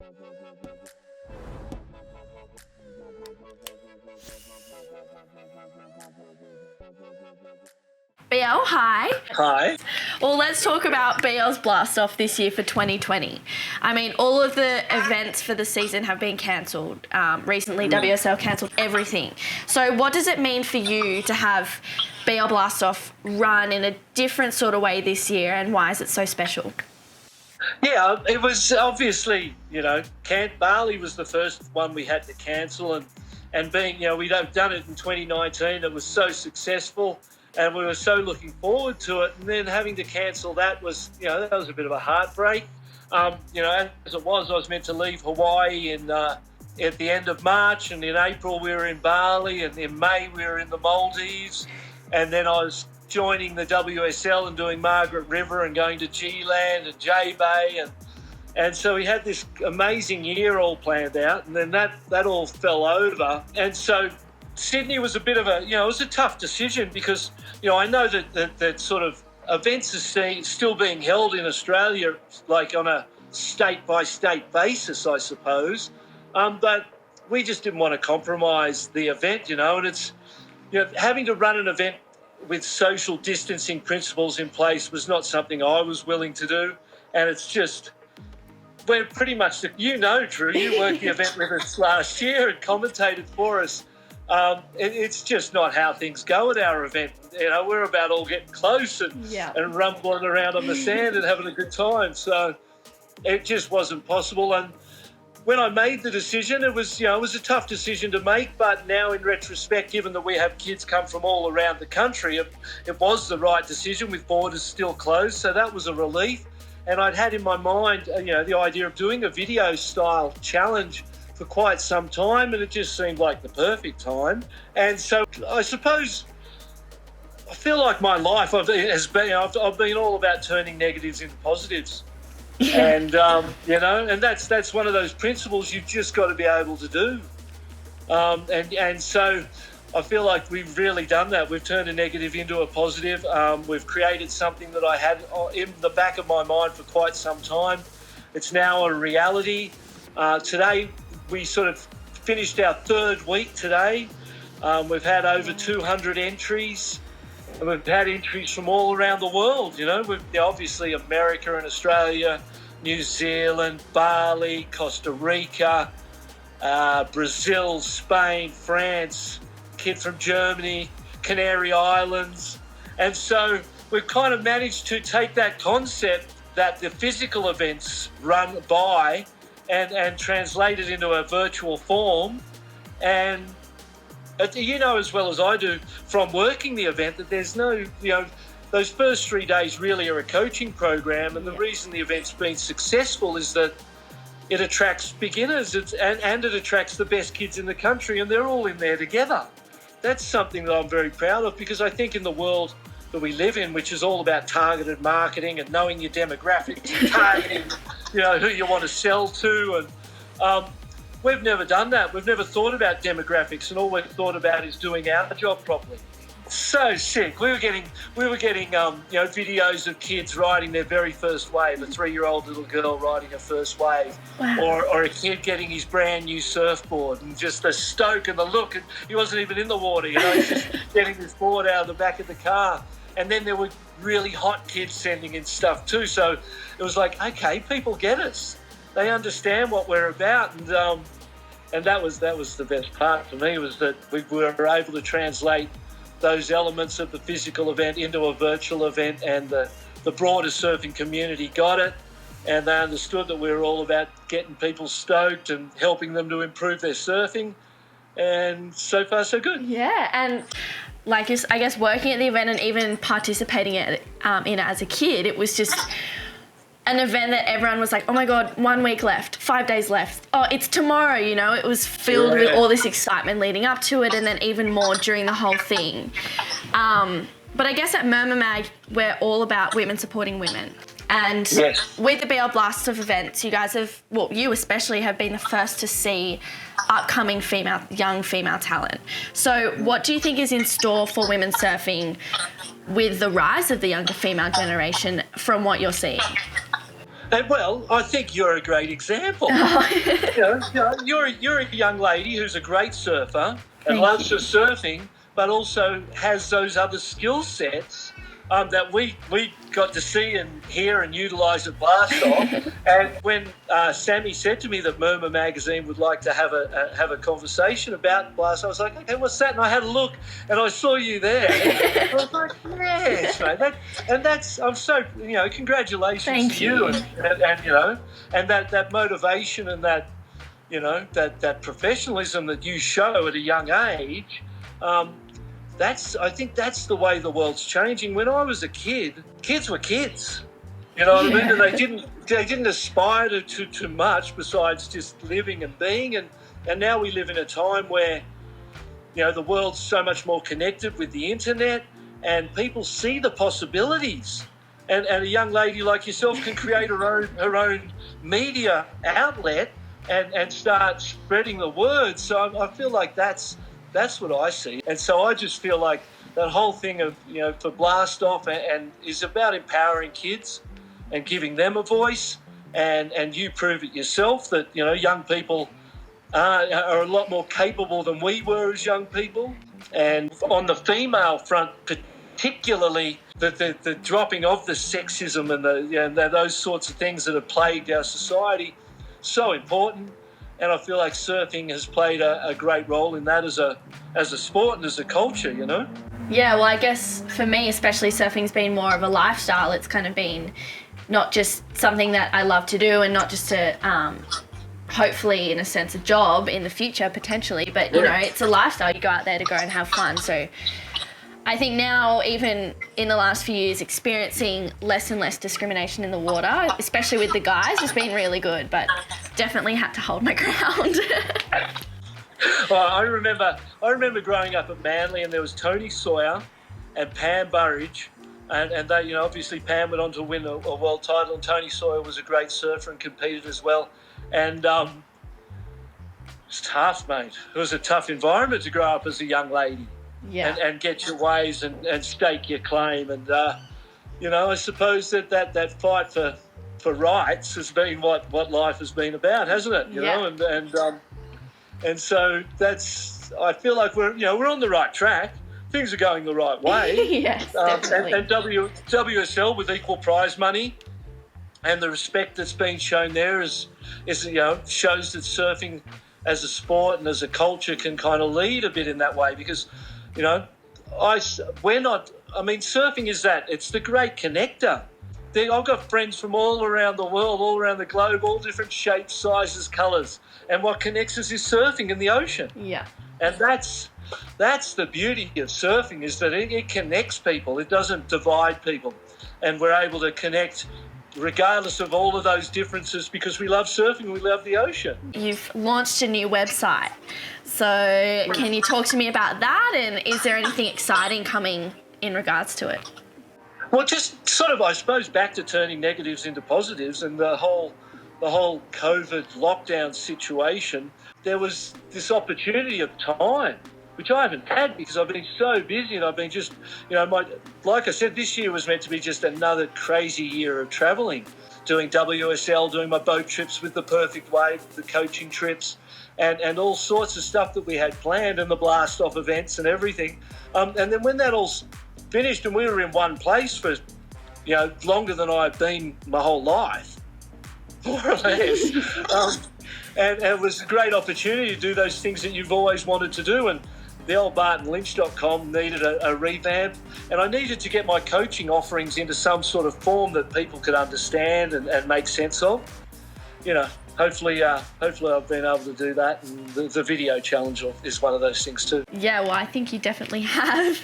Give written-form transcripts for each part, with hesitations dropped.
BL, hi. Hi. Well, let's talk about BL's blast off this year for 2020. I mean, all of the events for the season have been cancelled. Recently, WSL cancelled everything. So what does it mean for you to have BL blast off run in a different sort of way this year, and why is it so special? Yeah, it was obviously, Bali was the first one we had to cancel, and being, we'd have done it in 2019, it was so successful, and we were so looking forward to it, and then having to cancel that was, that was a bit of a heartbreak. As it was, I was meant to leave Hawaii at the end of March, and in April we were in Bali, and in May we were in the Maldives, and then I was joining the WSL and doing Margaret River and going to G-Land and J-Bay, and so we had this amazing year all planned out, and then that all fell over. And so Sydney was a bit of a, it was a tough decision because, I know that sort of events are still being held in Australia, like on a state-by-state basis, I suppose, but we just didn't want to compromise the event, and it's, having to run an event with social distancing principles in place was not something I was willing to do. And it's just, we're pretty much, Drew, you worked the event with us last year and commentated for us. It's just not how things go at our event. We're about all getting close and rumbling around on the sand and having a good time. So it just wasn't possible. And when I made the decision, it was a tough decision to make, but now in retrospect, given that we have kids come from all around the country, it was the right decision with borders still closed, so that was a relief. And I'd had in my mind, the idea of doing a video-style challenge for quite some time, and it just seemed like the perfect time. And so I suppose I feel like my life I've been all about turning negatives into positives. And, and that's one of those principles you've just got to be able to do. And so I feel like we've really done that. We've turned a negative into a positive. We've created something that I had in the back of my mind for quite some time. It's now a reality. Today, we sort of finished our third week today. We've had over 200 entries. And we've had entries from all around the world, We've obviously America and Australia, New Zealand, Bali, Costa Rica, Brazil, Spain, France, kid from Germany, Canary Islands. And so we've kind of managed to take that concept that the physical events run by and translate it into a virtual form. And as well as I do from working the event that there's no, those first 3 days really are a coaching program, and the reason the event's been successful is that it attracts beginners and it attracts the best kids in the country, and they're all in there together. That's something that I'm very proud of, because I think in the world that we live in, which is all about targeted marketing and knowing your demographics and targeting, who you want to sell to, and we've never done that. We've never thought about demographics, and all we've thought about is doing our job properly. So sick. We were getting videos of kids riding their very first wave, a 3-year-old little girl riding her first wave, or a kid getting his brand new surfboard, and just the stoke and the look. And he wasn't even in the water, he's just getting this board out of the back of the car. And then there were really hot kids sending in stuff too. So it was like, okay, people get us. They understand what we're about, and that was the best part for me, was that we were able to translate those elements of the physical event into a virtual event, and the broader surfing community got it, and they understood that we were all about getting people stoked and helping them to improve their surfing, and so far so good. Yeah, and I guess working at the event and even participating in it as a kid, it was just an event that everyone was like, oh my God, 1 week left, 5 days left. Oh, it's tomorrow, It was filled with all this excitement leading up to it, and then even more during the whole thing. But I guess at Murmur Mag, we're all about women supporting women. And with the BL Blast of events, you guys have, you especially have been the first to see upcoming young female talent. So what do you think is in store for women surfing with the rise of the younger female generation from what you're seeing? And well, I think you're a great example. You're a young lady who's a great surfer and loves her surfing, but also has those other skill sets that we got to see and hear and utilise at Blast Off. And when Sammy said to me that Murmur magazine would like to have a conversation about Blast Off, I was like, okay, what's that? And I had a look and I saw you there. I was like, yes, mate. I'm so, congratulations to you. And that motivation and that, that professionalism that you show at a young age, I think that's the way the world's changing. When I was a kid, kids were kids. You know what I mean? And they didn't aspire to too much besides just living and being. And now we live in a time where, the world's so much more connected with the internet and people see the possibilities. And a young lady like yourself can create her own media outlet and start spreading the word. So I feel like that's what I see. And so I just feel like that whole thing of, for Blast Off and is about empowering kids and giving them a voice. And you prove it yourself that, young people are a lot more capable than we were as young people. And on the female front, particularly the dropping of the sexism and those sorts of things that have plagued our society, so important. And I feel like surfing has played a great role in that as a sport and as a culture, Yeah, well, I guess for me, especially, surfing's been more of a lifestyle. It's kind of been not just something that I love to do and not just a, hopefully, in a sense, a job in the future, potentially. But, it's a lifestyle. You go out there to go and have fun. So I think now, even in the last few years, experiencing less and less discrimination in the water, especially with the guys, has been really good, but definitely had to hold my ground. Well, I remember growing up at Manly, and there was Tony Sawyer and Pam Burridge, and they, obviously Pam went on to win a world title, and Tony Sawyer was a great surfer and competed as well. And it's tough, mate. It was a tough environment to grow up as a young lady. Yeah. And get your ways and stake your claim. And, I suppose that fight for rights has been what life has been about, hasn't it? You know, and so I feel like we're on the right track. Things are going the right way. Yes, definitely. And WSL with equal prize money and the respect that's been shown there is shows that surfing as a sport and as a culture can kind of lead a bit in that way because, surfing is that. It's the great connector. I've got friends from all around the world, all around the globe, all different shapes, sizes, colours. And what connects us is surfing in the ocean. Yeah. And that's the beauty of surfing is that it connects people. It doesn't divide people. And we're able to connect regardless of all of those differences because we love surfing, we love the ocean. You've launched a new website. So can you talk to me about that, and is there anything exciting coming in regards to it? Well, just sort of, I suppose, back to turning negatives into positives and the whole COVID lockdown situation, there was this opportunity of time, which I haven't had because I've been so busy and I've been just, like I said, this year was meant to be just another crazy year of travelling, doing WSL, doing my boat trips with the Perfect Wave, the coaching trips, and all sorts of stuff that we had planned and the Blast Off events and everything. And then when that all finished and we were in one place for, longer than I've been my whole life, more or less. And it was a great opportunity to do those things that you've always wanted to do. And the old BartonLynch.com needed a revamp. And I needed to get my coaching offerings into some sort of form that people could understand and make sense of. Hopefully I've been able to do that. And the video challenge is one of those things too. Yeah, well, I think you definitely have.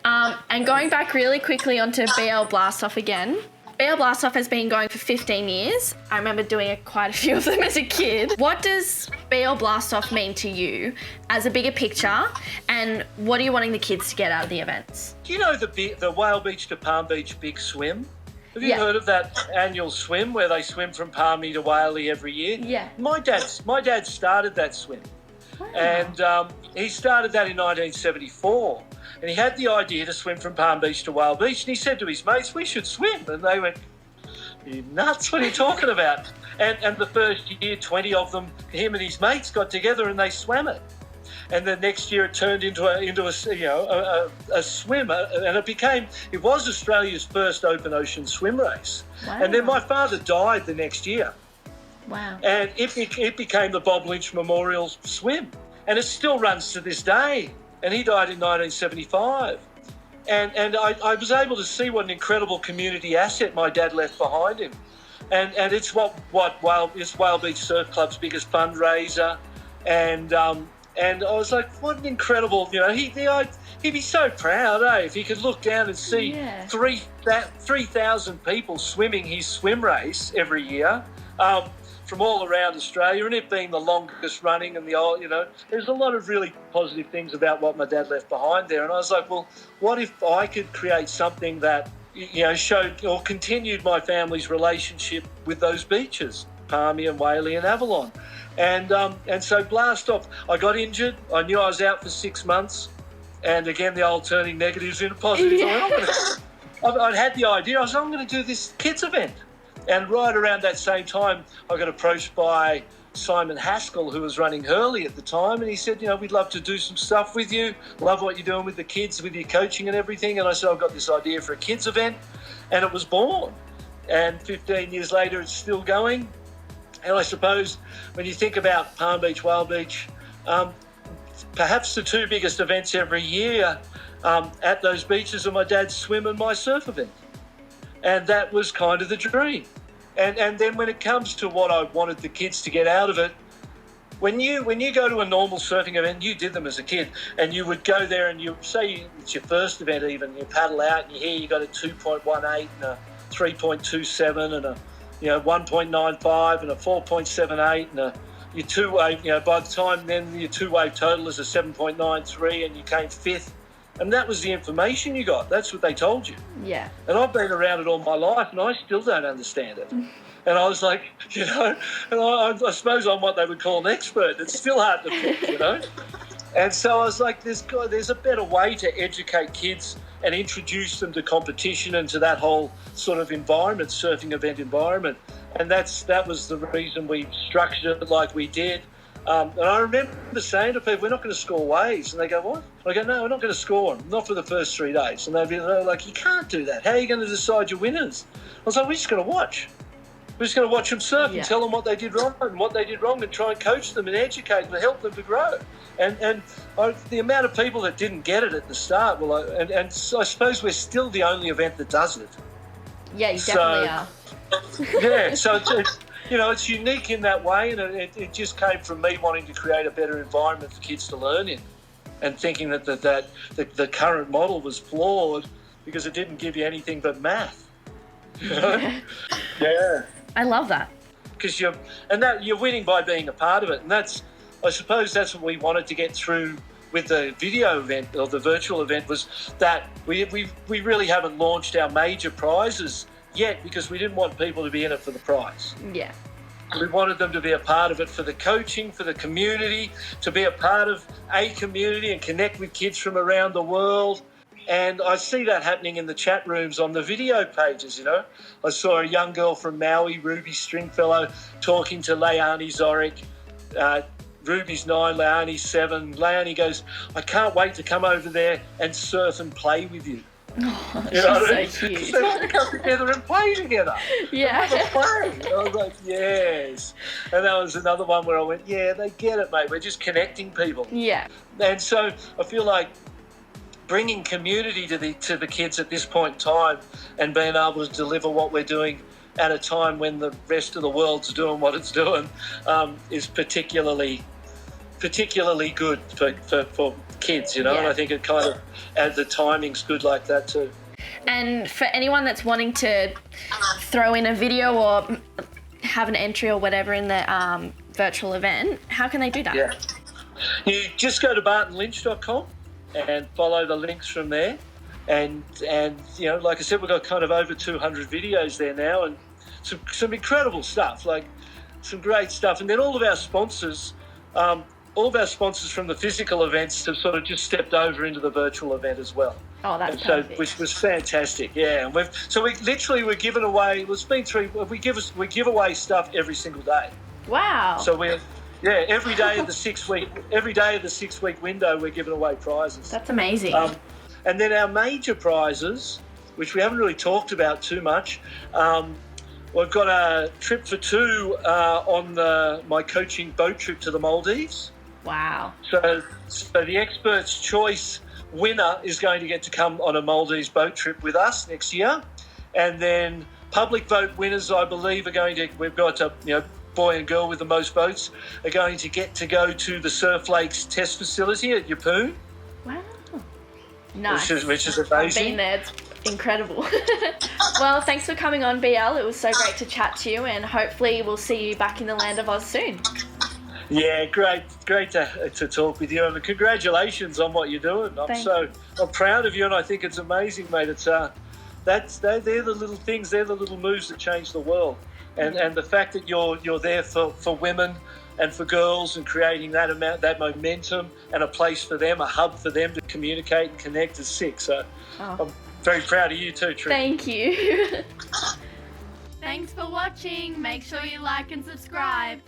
And going back really quickly onto BL Blast Off again. BL Blast Off has been going for 15 years. I remember doing quite a few of them as a kid. What does BL Blast Off mean to you as a bigger picture, and what are you wanting the kids to get out of the events? Do you know the Whale Beach to Palm Beach Big Swim? Have you heard of that annual swim where they swim from Palmy to Whaley every year? Yeah. My dad started that swim. Wow. And he started that in 1974. And he had the idea to swim from Palm Beach to Whale Beach. And he said to his mates, we should swim. And they went, You nuts? What are you talking about? And the first year, 20 of them, him and his mates got together and they swam it. And the next year it turned into a swim, and it was Australia's first open ocean swim race. Wow. And then my father died the next year. Wow. And it became the Bob Lynch Memorial Swim. And it still runs to this day. And he died in 1975. And I was able to see what an incredible community asset my dad left behind him. And it's it's Whale Beach Surf Club's biggest fundraiser. And I was like, what an incredible, he'd be so proud, if he could look down and see 3,000 people swimming his swim race every year from all around Australia, and it being the longest running and there's a lot of really positive things about what my dad left behind there. And I was like, well, what if I could create something that, showed or continued my family's relationship with those beaches, Palmy and Whaley and Avalon. And so blast off. I got injured. I knew I was out for 6 months. And again, the old turning negatives into positives. Yeah. I'd had the idea. I was like, I'm going to do this kids event. And right around that same time, I got approached by Simon Haskell, who was running Hurley at the time. And he said, we'd love to do some stuff with you. Love what you're doing with the kids, with your coaching and everything. And I said, I've got this idea for a kids event. And it was born. And 15 years later, it's still going. And I suppose when you think about Palm Beach, Whale Beach, perhaps the two biggest events every year at those beaches are my dad's swim and my surf event. And that was kind of the dream. And then when it comes to what I wanted the kids to get out of it, when you go to a normal surfing event, you did them as a kid, and you would go there and you say it's your first event even, you paddle out and you hear you got a 2.18 and a 3.27 and a 1.95 and a 4.78 and your two-wave, by the time then your two-wave total is a 7.93 and you came fifth. And that was the information you got. That's what they told you. Yeah. And I've been around it all my life and I still don't understand it. And I was like, and I suppose I'm what they would call an expert. It's still hard to pick, And so I was like, there's a better way to educate kids and introduce them to competition and to that whole sort of environment, surfing event environment. And that was the reason we structured it like we did. And I remember saying to people, we're not going to score waves. And they go, what? I go, no, we're not going to score them, not for the first 3 days. And they're like, you can't do that. How are you going to decide your winners? I was like, we're just going to watch. We're just going to watch them surf and tell them what they did wrong and try and coach them and educate them and help them to grow. And the amount of people that didn't get it at the start, and so I suppose we're still the only event that does it. Yeah, you definitely are. Yeah, so it's unique in that way, and it just came from me wanting to create a better environment for kids to learn in, and thinking that the current model was flawed because it didn't give you anything but math. Yeah. I love that. Because you're winning by being a part of it, and I suppose that's what we wanted to get through with the video event or the virtual event, was that we really haven't launched our major prizes yet because we didn't want people to be in it for the prize. Yeah. We wanted them to be a part of it for the coaching, for the community, to be a part of a community and connect with kids from around the world. And I see that happening in the chat rooms on the video pages, I saw a young girl from Maui, Ruby Stringfellow, talking to Leilani Zoric. Ruby's 9, Leilani's 7. Leilani goes, I can't wait to come over there and surf and play with you. Oh, she's so cute. They want to come together and play together. Yeah. And have a play. I was like, yes. And that was another one where I went, yeah, they get it, mate. We're just connecting people. Yeah. And so I feel like bringing community to the kids at this point in time and being able to deliver what we're doing at a time when the rest of the world's doing what it's doing is particularly good for kids, And I think it kind of, and the timing's good like that too. And for anyone that's wanting to throw in a video or have an entry or whatever in the virtual event, how can they do that? Yeah. You just go to bartonlynch.com and follow the links from there. And like I said, we've got kind of over 200 videos there now, and some incredible stuff, like some great stuff. And then all of our sponsors, all of our sponsors from the physical events have sort of just stepped over into the virtual event as well. Oh, that's and so, perfect. which was fantastic, yeah. And we're giving away. It's been we give away stuff every single day. Wow. So every day of the 6 week window, we're giving away prizes. That's amazing. And then our major prizes, which we haven't really talked about too much. We've got a trip for two on my coaching boat trip to the Maldives. Wow. So the Expert's Choice winner is going to get to come on a Maldives boat trip with us next year. And then public vote winners, I believe, we've got boy and girl with the most votes are going to get to go to the Surf Lakes test facility at Yeppoon. Wow. Nice. Which is amazing. I've been there. It's incredible. Well, thanks for coming on, BL. It was so great to chat to you, and hopefully we'll see you back in the land of Oz soon. Yeah, great to talk with you, and congratulations on what you're doing. I'm proud of you, and I think it's amazing, mate. It's they're the little things, they're the little moves that change the world, and the fact that you're there for women and for girls and creating that momentum and a place for them, a hub for them to communicate and connect is sick. So I'm very proud of you too, Trish. Thank you. Thanks for watching. Make sure you like and subscribe.